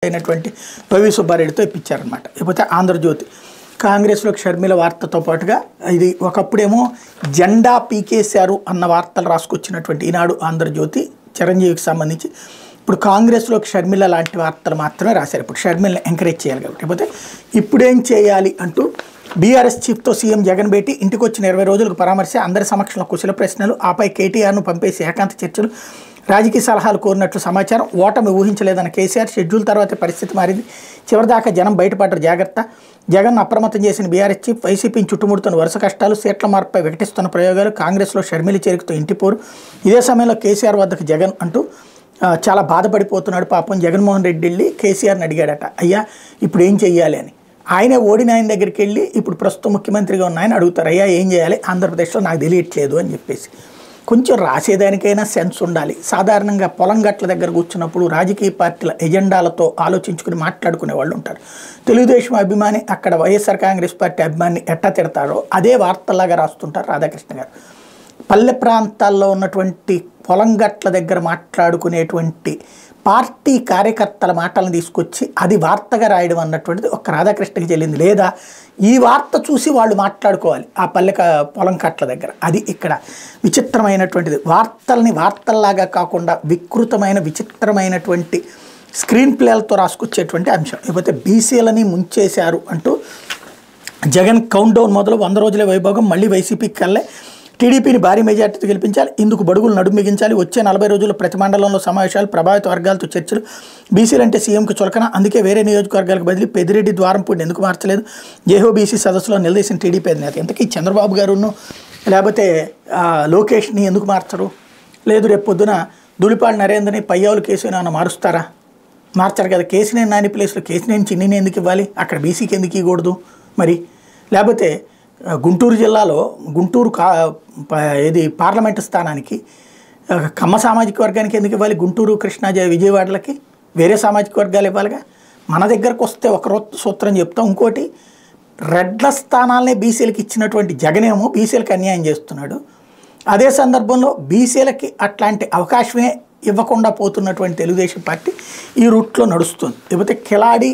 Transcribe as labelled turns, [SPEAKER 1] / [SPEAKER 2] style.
[SPEAKER 1] అయినటువంటి వైవి సుబ్బారెడ్డితో ఇప్పించారనమాట. ఇకపోతే ఆంధ్రజ్యోతి కాంగ్రెస్లోకి షర్మిల వార్తతో పాటుగా ఇది ఒకప్పుడేమో జెండా పీకేశారు అన్న వార్తలు రాసుకొచ్చినటువంటి ఈనాడు ఆంధ్రజ్యోతి చిరంజీవికి సంబంధించి ఇప్పుడు కాంగ్రెస్లోకి షర్మిల లాంటి వార్తలు మాత్రమే రాశారు. ఇప్పుడు షర్మిలని ఎంకరేజ్ చేయాలి కాబట్టి లేకపోతే ఇప్పుడేం చేయాలి అంటూ బీఆర్ఎస్ చీఫ్తో సీఎం జగన్ భేటీ, ఇంటికి వచ్చిన 20 రోజులకు పరామర్శ, అందరి సమక్షంలో కుశల ప్రశ్నలు, ఆపై కేటీఆర్ను పంపేసి ఏకాంత చర్చలు, రాజకీయ సలహాలు కోరినట్లు సమాచారం. ఓటమి ఊహించలేదన్న కేసీఆర్, షెడ్యూల్ తర్వాత పరిస్థితి మారింది, చివరిదాకా జనం బయటపడ్డారు జాగ్రత్త. జగన్ అప్రమత్తం చేసిన బీఆర్ఎస్ చీఫ్, వైసీపీని చుట్టుముడుతున్న వరుస కష్టాలు, సీట్ల మార్పుపై వికటిస్తున్న ప్రయోగాలు, కాంగ్రెస్లో షర్మిల చేరికతో ఇంటిపోరు. ఇదే సమయంలో కేసీఆర్ వద్దకు జగన్ అంటూ చాలా బాధపడిపోతున్నాడు. పాపం జగన్మోహన్ రెడ్డి వెళ్ళి కేసీఆర్ని అడిగాడట, అయ్యా ఇప్పుడు ఏం చెయ్యాలి అని. ఆయనే ఓడిన ఆయన దగ్గరికి వెళ్ళి ఇప్పుడు ప్రస్తుతం ముఖ్యమంత్రిగా ఉన్న ఆయన అడుగుతారు, అయ్యా ఏం చేయాలి ఆంధ్రప్రదేశ్లో నాకు తెలియట్లేదు అని చెప్పేసి. కొంచెం రాసేదానికైనా సెన్స్ ఉండాలి. సాధారణంగా పొలం గట్ల దగ్గర కూర్చున్నప్పుడు రాజకీయ పార్టీల ఎజెండాలతో ఆలోచించుకుని మాట్లాడుకునే వాళ్ళు ఉంటారు. తెలుగుదేశం అభిమాని అక్కడ వైఎస్ఆర్ కాంగ్రెస్ పార్టీ అభిమాని ఎట్టా తిడతారో అదే వార్తల్లాగా రాస్తుంటారు రాధాకృష్ణ గారు. పల్లె ప్రాంతాల్లో ఉన్నటువంటి పొలం గట్ల దగ్గర మాట్లాడుకునేటువంటి పార్టీ కార్యకర్తల మాటలను తీసుకొచ్చి అది వార్తగా రాయడం అన్నటువంటిది ఒక రాధాకృష్ణకి చెల్లింది. లేదా ఈ వార్త చూసి వాళ్ళు మాట్లాడుకోవాలి ఆ పొలం కట్ల దగ్గర. అది ఇక్కడ విచిత్రమైనటువంటిది. వార్తల్ని వార్తల్లాగా కాకుండా వికృతమైన విచిత్రమైనటువంటి స్క్రీన్ ప్లేలతో రాసుకొచ్చేటువంటి అంశం. లేకపోతే బీసీలని ముంచేశారు అంటూ జగన్ కౌంట్ డౌన్ మొదలు 100 రోజులే వైభోగం, మళ్ళీ వైసీపీకి కల్లే, టీడీపీని భారీ మెజార్టీతో గెలిపించాలి, ఇందుకు బడుగులు నడుము మిగించాలి, వచ్చే 40 రోజుల్లో ప్రతి మండలంలో సమావేశాలు, ప్రభావిత వర్గాలతో చర్చలు, బీసీలంటే సీఎంకు చులకన, అందుకే వేరే నియోజకవర్గాలకు బదిలీ, పెద్దిరెడ్డి ద్వారంపూడిని ఎందుకు మార్చలేదు, జేహో బీసీ సదస్సులో నిలదీసిన టీడీపీ అధినేత. ఇంతకీ చంద్రబాబు గారును లేకపోతే లోకేష్ని ఎందుకు మార్చరు? లేదు రేపు పొద్దున ధూళిపాళ నరేంద్రని పయ్యావులు కేసుని ఏమైనా మారుస్తారా? మార్చరు కదా. కేసినేని నాని ప్లేస్లో కేసినేని చిన్నిని ఎందుకు ఇవ్వాలి? అక్కడ బీసీకి ఎందుకు ఇవ్వకూడదు మరి? లేకపోతే గుంటూరు జిల్లాలో గుంటూరు ఏది పార్లమెంటు స్థానానికి కమ్మ సామాజిక వర్గానికి ఎందుకు ఇవ్వాలి? గుంటూరు కృష్ణా విజయవాడలకి వేరే సామాజిక వర్గాలు ఇవ్వాలిగా. మన దగ్గరకు వస్తే ఒక సూత్రం చెప్తాం, ఇంకోటి రెడ్ల స్థానాలనే బీసీలకు ఇచ్చినటువంటి జగనేమో బీసీలకు అన్యాయం చేస్తున్నాడు. అదే సందర్భంలో బీసీలకి అట్లాంటి అవకాశమే ఇవ్వకుండా పోతున్నటువంటి తెలుగుదేశం పార్టీ ఈ రూట్లో నడుస్తుంది. లేకపోతే కిలాడి